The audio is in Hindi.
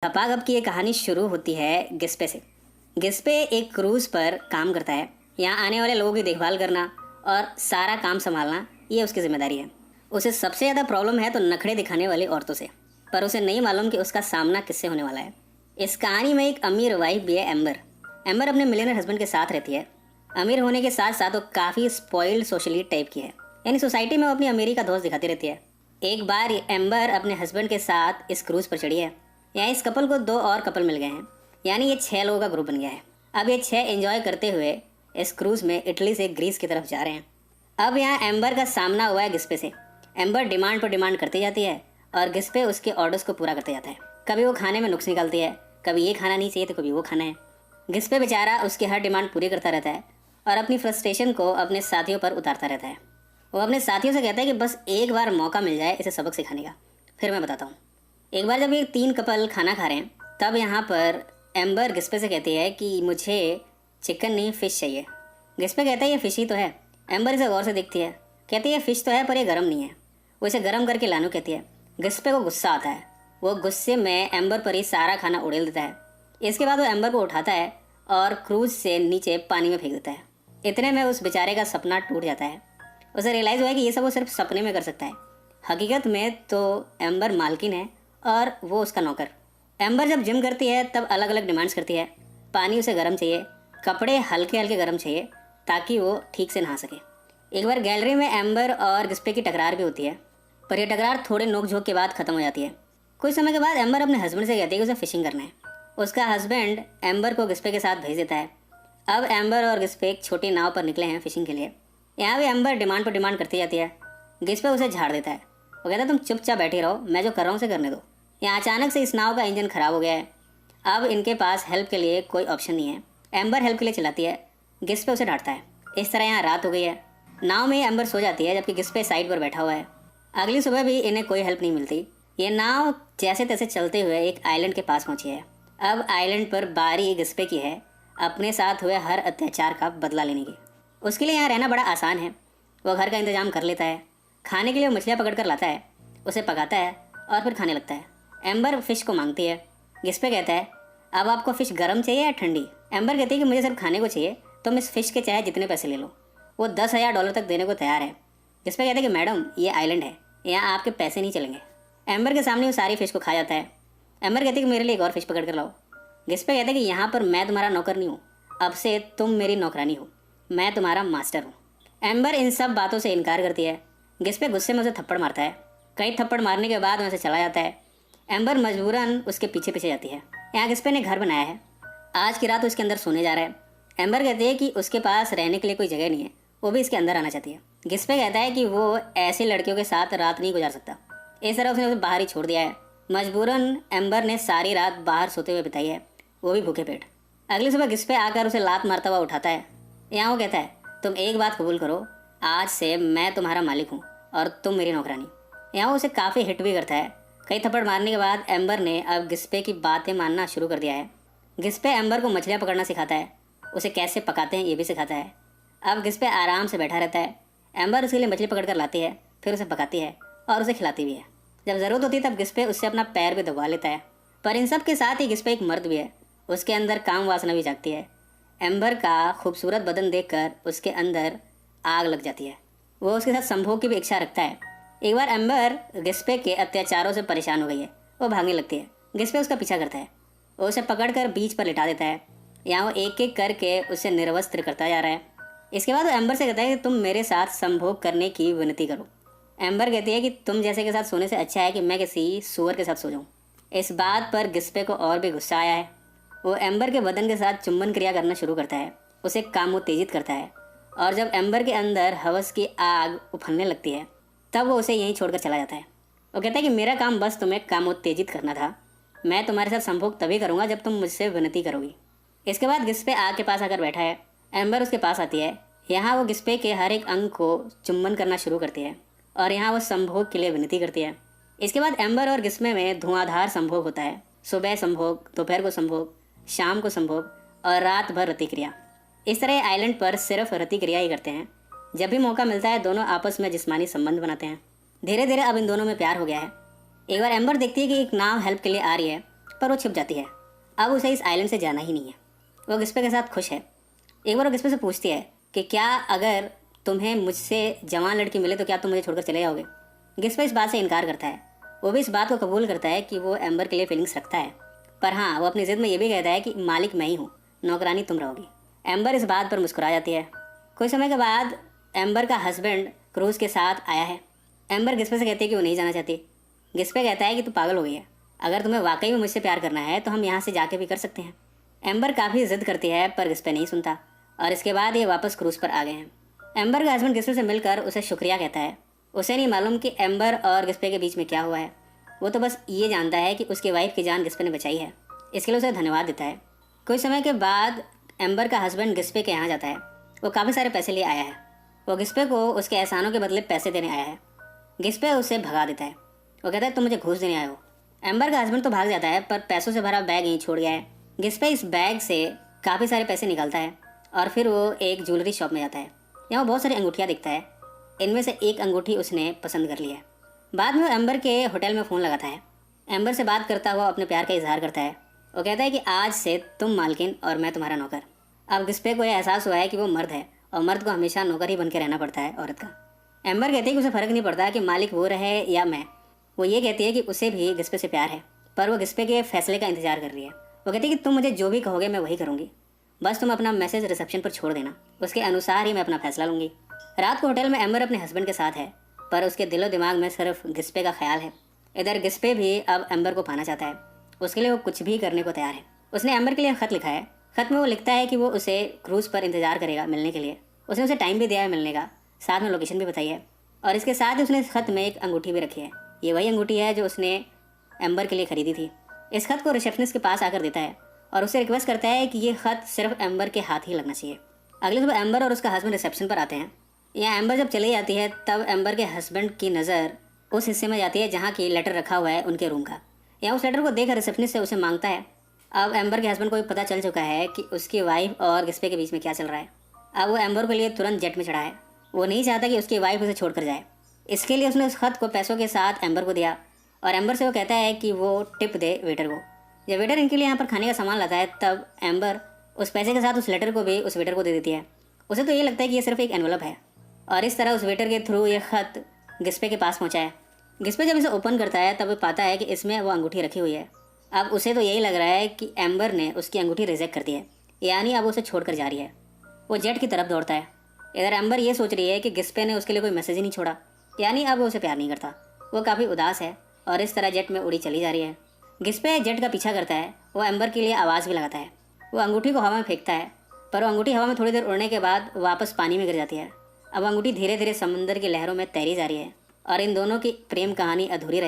हपागप की ये कहानी शुरू होती है गिस्पे से। गिस्पे एक क्रूज पर काम करता है। यहाँ आने वाले लोगों की देखभाल करना और सारा काम संभालना ये उसकी जिम्मेदारी है। उसे सबसे ज़्यादा प्रॉब्लम है तो नखरे दिखाने वाली औरतों से, पर उसे नहीं मालूम कि उसका सामना किससे होने वाला है। इस कहानी में एक अमीर वाइफ भी है, एम्बर। एम्बर अपने मिलियनर हस्बैंड के साथ रहती है। अमीर होने के साथ साथ वो काफ़ी स्पॉइल्ड सोशली टाइप की है, यानी सोसाइटी में वो अपनी अमीरी का दोस्त दिखाती रहती है। एक बार एम्बर अपने हस्बैंड के साथ इस क्रूज पर चढ़ी है। यहाँ इस कपल को 2 और कपल मिल गए हैं, यानी ये 6 लोगों का ग्रुप बन गया है। अब ये 6 एंजॉय करते हुए इस क्रूज में इटली से ग्रीस की तरफ जा रहे हैं। अब यहाँ एम्बर का सामना हुआ है गिस्पे से। एम्बर डिमांड पर डिमांड करती जाती है और गिस्पे उसके ऑर्डर्स को पूरा करते जाता है। कभी वो खाने में नुक्स निकालती है, कभी ये खाना नहीं चाहिए तो कभी वो खाना है। गिस्पे बेचारा उसकी हर डिमांड पूरी करता रहता है और अपनी फ्रस्ट्रेशन को अपने साथियों पर उतारता रहता है। वो अपने साथियों से कहता है कि बस एक बार मौका मिल जाए इसे सबक सिखाने का, फिर मैं बताता हूँ। एक बार जब ये 3 कपल खाना खा रहे हैं, तब यहाँ पर एम्बर गिस्पे से कहती है कि मुझे चिकन नहीं फ़िश चाहिए। गिस्पे कहता है ये फ़िश ही तो है। एम्बर इसे गौर से देखती है, कहती है फ़िश तो है पर ये गर्म नहीं है। वो इसे गर्म करके लानू कहती है। गिस्पे को गुस्सा आता है। वो गुस्से में एम्बर पर ही सारा खाना उड़ेल देता है। इसके बाद वो एम्बर को उठाता है और क्रूज से नीचे पानी में फेंक देता है। इतने में उस बेचारे का सपना टूट जाता है। उसे रियलाइज़ हुआ है कि ये सब वो सिर्फ सपने में कर सकता है। हकीकत में तो एम्बर मालकिन है और वो उसका नौकर। एम्बर जब जिम करती है तब अलग अलग डिमांड्स करती है। पानी उसे गर्म चाहिए, कपड़े हल्के हल्के गर्म चाहिए ताकि वो ठीक से नहा सके। एक बार गैलरी में एम्बर और गिस्पे की टकरार भी होती है, पर यह टकरार थोड़े नोक-झोंक के बाद ख़त्म हो जाती है। कुछ समय के बाद एम्बर अपने हस्बैंड से कहती है कि उसे फिशिंग करना है। उसका हस्बैंड एम्बर को गिस्पे के साथ भेज देता है। अब एम्बर और गिस्पे एक छोटी नाव पर निकले हैं फिशिंग के लिए। यहाँ भी एम्बर डिमांड पर डिमांड करती जाती है। गिस्पे उसे झाड़ देता है। वो कहता है तुम चुपचाप बैठी रहो, मैं जो कर रहा हूँ उसे करने दो। यहाँ अचानक से इस नाव का इंजन ख़राब हो गया है। अब इनके पास हेल्प के लिए कोई ऑप्शन नहीं है। एम्बर हेल्प के लिए चिल्लाती है। गिस्पे उसे डांटता है। इस तरह यहाँ रात हो गई है। नाव में एम्बर सो जाती है जबकि गिस्पे साइड पर बैठा हुआ है। अगली सुबह भी इन्हें कोई हेल्प नहीं मिलती। ये नाव जैसे तैसे चलते हुए एक आइलैंड के पास पहुँची है। अब आइलैंड पर बारी गिस्पे की है अपने साथ हुए हर अत्याचार का बदला लेने की। उसके लिए यहाँ रहना बड़ा आसान है। वो घर का इंतजाम कर लेता है। खाने के लिए मछलियाँ पकड़ कर लाता है, उसे पकाता है और फिर खाने लगता है। एम्बर फ़िश को मांगती है। गिस्पे कहता है अब आपको फ़िश गर्म चाहिए या ठंडी। एम्बर कहती है कि मुझे सिर्फ खाने को चाहिए, तुम इस फ़िश के चाहे जितने पैसे ले लो। वो $10,000 तक देने को तैयार है। गिस्पे कहता है कि मैडम ये आइलैंड है, यहाँ आपके पैसे नहीं चलेंगे। एम्बर के सामने वो सारी फ़िश को खा जाता है। एम्बर कहती है कि मेरे लिए एक और फ़िश पकड़ कर लाओ। गिस्पे कहता है कि यहाँ पर मैं तुम्हारा नौकर नहीं हूँ, अब से तुम मेरी नौकरानी हो, मैं तुम्हारा मास्टर हूँ। एम्बर इन सब बातों से इनकार करती है। गिस्पे गुस्से में उसे थप्पड़ मारता है। कई थप्पड़ मारने के बाद वहाँ से चला जाता है। एम्बर मजबूरन उसके पीछे पीछे जाती है। यहाँ गिस्पे ने घर बनाया है। आज की रात उसके अंदर सोने जा रहा है। एम्बर कहती है कि उसके पास रहने के लिए कोई जगह नहीं है, वो भी इसके अंदर आना चाहती है। गिस्पे कहता है कि वो ऐसे लड़कियों के साथ रात नहीं गुजार सकता, इस तरह उसने उसे बाहर ही छोड़ दिया है। मजबूरन एम्बर ने सारी रात बाहर सोते हुए बिताई है, वो भी भूखे पेट। अगली सुबह गिस्पे आकर उसे लात मारता हुआ उठाता है। यहाँ वो कहता है तुम एक बात कबूल करो, आज से मैं तुम्हारा मालिक हूँ और तुम मेरी नौकरानी। यहाँ वो उसे काफ़ी हिट भी करता है। कई थप्पड़ मारने के बाद एम्बर ने अब गिस्पे की बातें मानना शुरू कर दिया है। गिस्पे एम्बर को मछलियाँ पकड़ना सिखाता है, उसे कैसे पकाते हैं ये भी सिखाता है। अब गिस्पे आराम से बैठा रहता है। एम्बर उसके लिए मछली पकड़ कर लाती है, फिर उसे पकाती है और उसे खिलाती भी है। जब ज़रूरत होती है तब गिस्पे उससे अपना पैर भी दबा लेता है। पर इन सब के साथ ही गिस्पे एक मर्द भी है, उसके अंदर काम वासना भी जागती है। एम्बर का खूबसूरत बदन देखकर उसके अंदर आग लग जाती है। वो उसके साथ संभोग की भी इच्छा रखता है। एक बार एम्बर गिस्पे के अत्याचारों से परेशान हो गई है, वो भागने लगती है। गिस्पे उसका पीछा करता है, वो उसे पकड़कर बीच पर लिटा देता है। यहाँ वो एक एक करके उसे निर्वस्त्र करता जा रहा है। इसके बाद वो एम्बर से कहता है कि तुम मेरे साथ संभोग करने की विनती करो। एम्बर कहती है कि तुम जैसे के साथ सोने से अच्छा है कि मैं किसी सूअर के साथ सो जाऊँ। इस बात पर गिस्पे को और भी गुस्सा आया है। वो एम्बर के बदन के साथ चुंबन क्रिया करना शुरू करता है, उसे कामोत्तेजित करता है। और जब एम्बर के अंदर हवस की आग उफलने लगती है तब वो उसे यहीं छोड़कर चला जाता है। वो कहता है कि मेरा काम बस तुम्हें कामोत्तेजित करना था, मैं तुम्हारे साथ संभोग तभी करूँगा जब तुम मुझसे विनती करोगी। इसके बाद गिस्पे आग के पास आकर बैठा है। एम्बर उसके पास आती है। यहाँ वो गिस्पे के हर एक अंग को चुंबन करना शुरू करती है और यहाँ वो संभोग के लिए विनती करती है। इसके बाद एम्बर और गिस्पे में धुआंधार संभोग होता है। सुबह संभोग, दोपहर को संभोग, शाम को संभोग और रात भर रतिक्रिया। इस तरह आइलैंड पर सिर्फ रतिक्रिया ही करते हैं। जब भी मौका मिलता है दोनों आपस में जिस्मानी संबंध बनाते हैं। धीरे धीरे अब इन दोनों में प्यार हो गया है। एक बार एम्बर देखती है कि एक नाव हेल्प के लिए आ रही है पर वो छिप जाती है। अब उसे इस आइलैंड से जाना ही नहीं है। वो गिस्पे के साथ खुश है। एक बार वो गिस्पे से पूछती है कि क्या अगर तुम्हें मुझसे जवान लड़की मिले तो क्या तुम मुझे छोड़कर चले जाओगे। गिस्पे इस बात से इनकार करता है। वो भी इस बात को कबूल करता है कि वो एम्बर के लिए फीलिंग्स रखता है, पर हाँ, वो अपनी ज़िद में ये भी कहता है कि मालिक मैं ही हूँ, नौकरानी तुम रहोगी। एम्बर इस बात पर मुस्कुरा जाती है। कुछ समय के बाद एम्बर का हस्बैंड क्रूज के साथ आया है। एम्बर गिस्पे से कहती है कि वो नहीं जाना चाहती। गिस्पे कहता है कि तू पागल हो गई है, अगर तुम्हें वाकई में मुझसे प्यार करना है तो हम यहाँ से जाके भी कर सकते हैं। एम्बर काफ़ी ज़िद करती है पर गिस्पे नहीं सुनता और इसके बाद ये वापस क्रूज पर आ गए हैं। एम्बर का हस्बैंड गिस्पे से मिलकर उसे शुक्रिया कहता है। उसे नहीं मालूम कि एम्बर और गिस्पे के बीच में क्या हुआ है। वो तो बस ये जानता है कि उसकी वाइफ की जान गिस्पे ने बचाई है, इसके लिए उसे धन्यवाद देता है। कुछ समय के बाद एम्बर का हस्बैंड गिस्पे के यहाँ जाता है। वो काफ़ी सारे पैसे लिए आया है। वो गिस्पे को उसके एहसानों के बदले पैसे देने आया है। गिस्पे उसे भगा देता है। वो कहता है तुम मुझे घूस देने आए हो। एम्बर का हस्बैंड तो भाग जाता है पर पैसों से भरा बैग यहीं छोड़ गया है। गिस्पे इस बैग से काफ़ी सारे पैसे निकालता है और फिर वो एक ज्वेलरी शॉप में जाता है। यहाँ वो बहुत सारी अंगूठियाँ दिखता है। इनमें से एक अंगूठी उसने पसंद कर ली है। बाद में वो एम्बर के होटल में फ़ोन लगाता है। एम्बर से बात करता हुआ अपने प्यार का इजहार करता है। वो कहता है कि आज से तुम मालकिन और मैं तुम्हारा नौकर। अब गिस्पे को यह एहसास हुआ है कि वो मर्द है और मर्द को हमेशा नौकर ही बन के रहना पड़ता है औरत का। एम्बर कहती है कि उसे फ़र्क नहीं पड़ता कि मालिक वो रहे या मैं। वो ये कहती है कि उसे भी गिस्पे से प्यार है, पर वो गिस्पे के फैसले का इंतजार कर रही है। वो कहती है कि तुम मुझे जो भी कहोगे मैं वही करूँगी, बस तुम अपना मैसेज रिसेप्शन पर छोड़ देना, उसके अनुसार ही मैं अपना फैसला लूँगी। रात को होटल में एम्बर अपने हस्बैंड के साथ है, पर उसके दिलो दिमाग में सिर्फ गिस्पे का ख्याल है। इधर गिस्पे भी अब एम्बर को पाना चाहता है। उसके लिए वो कुछ भी करने को तैयार है। उसने एम्बर के लिए ख़त लिखा है। ख़त में वो लिखता है कि वो उसे क्रूज़ पर इंतजार करेगा मिलने के लिए। उसने उसे टाइम भी दिया है मिलने का, साथ में लोकेशन भी बताई है और इसके साथ ही उसने इस खत में एक अंगूठी भी रखी है। ये वही अंगूठी है जो उसने एम्बर के लिए खरीदी थी। इस खत को रिसेप्शनिस्ट के पास आकर देता है और उससे रिक्वेस्ट करता है कि ये खत सिर्फ एम्बर के हाथ ही लगना चाहिए। अगले सुबह एम्बर और उसका हस्बैंड रिसेप्शन पर आते हैं। यहाँ एम्बर जब चली जाती है तब एम्बर के हस्बैंड की नज़र उस हिस्से में जाती है जहाँ की लेटर रखा हुआ है उनके रूम का। यहाँ उस लेटर को देखकर रिसेप्शनिस्ट से उसे मांगता है। अब एम्बर के हस्बैंड को भी पता चल चुका है कि उसकी वाइफ और गिस्पे के बीच में क्या चल रहा है। अब वो एम्बर के लिए तुरंत जेट में चढ़ा है। वो नहीं चाहता कि उसकी वाइफ उसे छोड़कर जाए। इसके लिए उसने उस खत को पैसों के साथ एम्बर को दिया और एम्बर से वो कहता है कि वो टिप दे वेटर को। जब वेटर इनके लिए यहाँ पर खाने का सामान लाता है तब एम्बर उस पैसे के साथ उस लेटर को भी उस वेटर को दे देती है। उसे तो ये लगता है कि ये सिर्फ एक एनवलप है और इस तरह उस वेटर के थ्रू ये ख़त गिस्पे के पास पहुँचा है। गिस्पे जब इसे ओपन करता है तब वो पाता है कि इसमें वो अंगूठी रखी हुई है। अब उसे तो यही लग रहा है कि एम्बर ने उसकी अंगूठी रिजेक्ट कर दी है, यानी अब उसे छोड़कर जा रही है। वो जेट की तरफ दौड़ता है। इधर एम्बर ये सोच रही है कि गिस्पे ने उसके लिए कोई मैसेज ही नहीं छोड़ा, यानी अब वो उसे प्यार नहीं करता। वो काफ़ी उदास है और इस तरह जेट में उड़ी चली जा रही है। गिस्पे जेट का पीछा करता है। वो एम्बर के लिए आवाज़ भी लगाता है। वो अंगूठी को हवा में फेंकता है, पर वो अंगूठी हवा में थोड़ी देर उड़ने के बाद वापस पानी में गिर जाती है। अब अंगूठी धीरे धीरे समुंदर की लहरों में तैरी जा रही है और इन दोनों की प्रेम कहानी अधूरी रह जाती है।